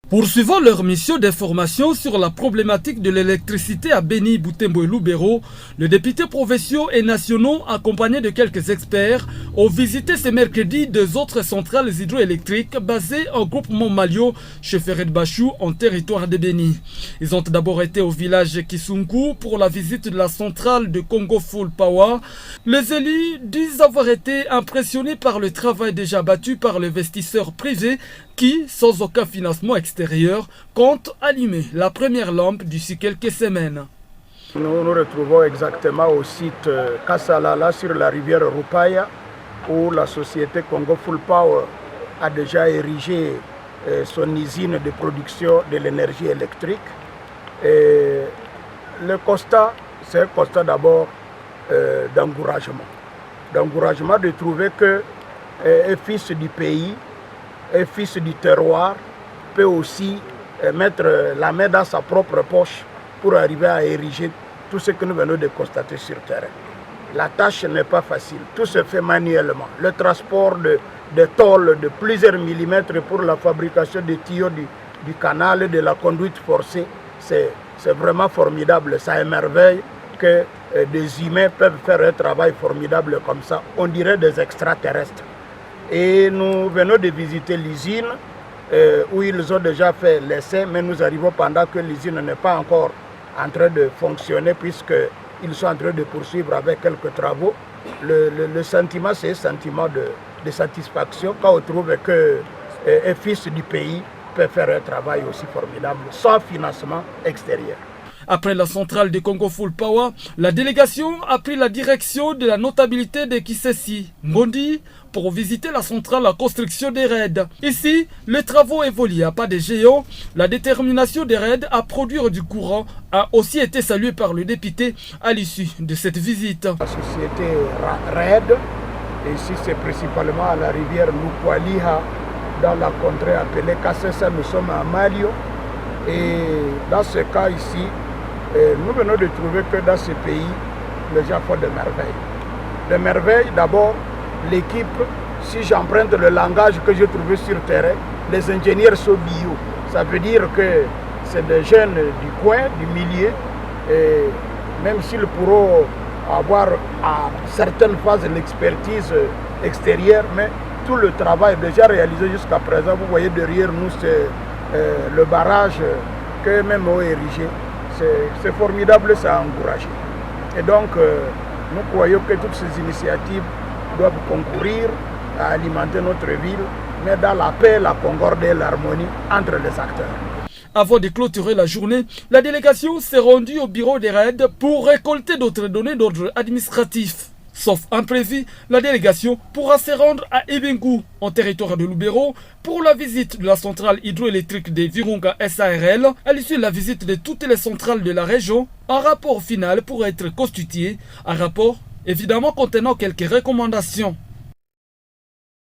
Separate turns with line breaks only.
Poursuivant leur mission d'information sur la problématique de l'électricité à Beni, Butembo et Lubero, le député provinciaux et nationaux, accompagnés de quelques experts, ont visité ce mercredi deux autres centrales hydroélectriques basées en groupement Malio chez Ferret Bachou en territoire de Beni. Ils ont d'abord été au village Kisungu pour la visite de la centrale de Congo Full Power. Les élus disent avoir été impressionnés par le travail déjà battu par les investisseurs privés qui, sans aucun financement extérieur, compte allumer la première lampe d'ici quelques semaines.
Nous nous retrouvons exactement au site Kassalala sur la rivière Rupaya où la société Congo Full Power a déjà érigé son usine de production de l'énergie électrique. Et le constat, c'est un constat d'abord d'encouragement. D'encouragement de trouver que un fils du pays, un fils du terroir peut aussi mettre la main dans sa propre poche pour arriver à ériger tout ce que nous venons de constater sur terrain. La tâche n'est pas facile, tout se fait manuellement. Le transport de tôles de plusieurs millimètres pour la fabrication des tuyaux du canal et de la conduite forcée, c'est vraiment formidable. Ça émerveille que des humains peuvent faire un travail formidable comme ça. On dirait des extraterrestres. Et nous venons de visiter l'usine où ils ont déjà fait l'essai, mais nous arrivons pendant que l'usine n'est pas encore en train de fonctionner puisqu'ils sont en train de poursuivre avec quelques travaux. Le sentiment, c'est un sentiment de satisfaction quand on trouve qu'un fils du pays peut faire un travail aussi formidable sans financement extérieur.
Après la centrale de Congo Full Power, la délégation a pris la direction de la notabilité de Kisesi, Ngondi, pour visiter la centrale à construction des raids. Ici, les travaux évoluent à pas de géants. La détermination des raids à produire du courant a aussi été saluée par le député à l'issue de cette visite.
La société RAID, ici c'est principalement à la rivière Lukwaliha, dans la contrée appelée Kassessa, nous sommes à Malio. Et dans ce cas ici, nous venons de trouver que dans ce pays, les gens font des merveilles. Des merveilles, d'abord, l'équipe, si j'emprunte le langage que j'ai trouvé sur terrain, les ingénieurs sont bio. Ça veut dire que c'est des jeunes du coin, du milieu, et même s'ils pourront avoir à certaines phases l'expertise extérieure, mais tout le travail déjà réalisé jusqu'à présent, vous voyez derrière nous, c'est le barrage qu'eux-mêmes ont érigé. C'est formidable, ça a encouragé. Et donc, nous croyons que toutes ces initiatives doivent concourir à alimenter notre ville, mais dans la paix, la concorde et l'harmonie entre les acteurs.
Avant de clôturer la journée, la délégation s'est rendue au bureau des raids pour récolter d'autres données d'ordre administratif. Sauf imprévu, la délégation pourra se rendre à Ebengu, en territoire de Lubero, pour la visite de la centrale hydroélectrique de Virunga SARL. À l'issue de la visite de toutes les centrales de la région, un rapport final pourra être constitué, un rapport évidemment contenant quelques recommandations.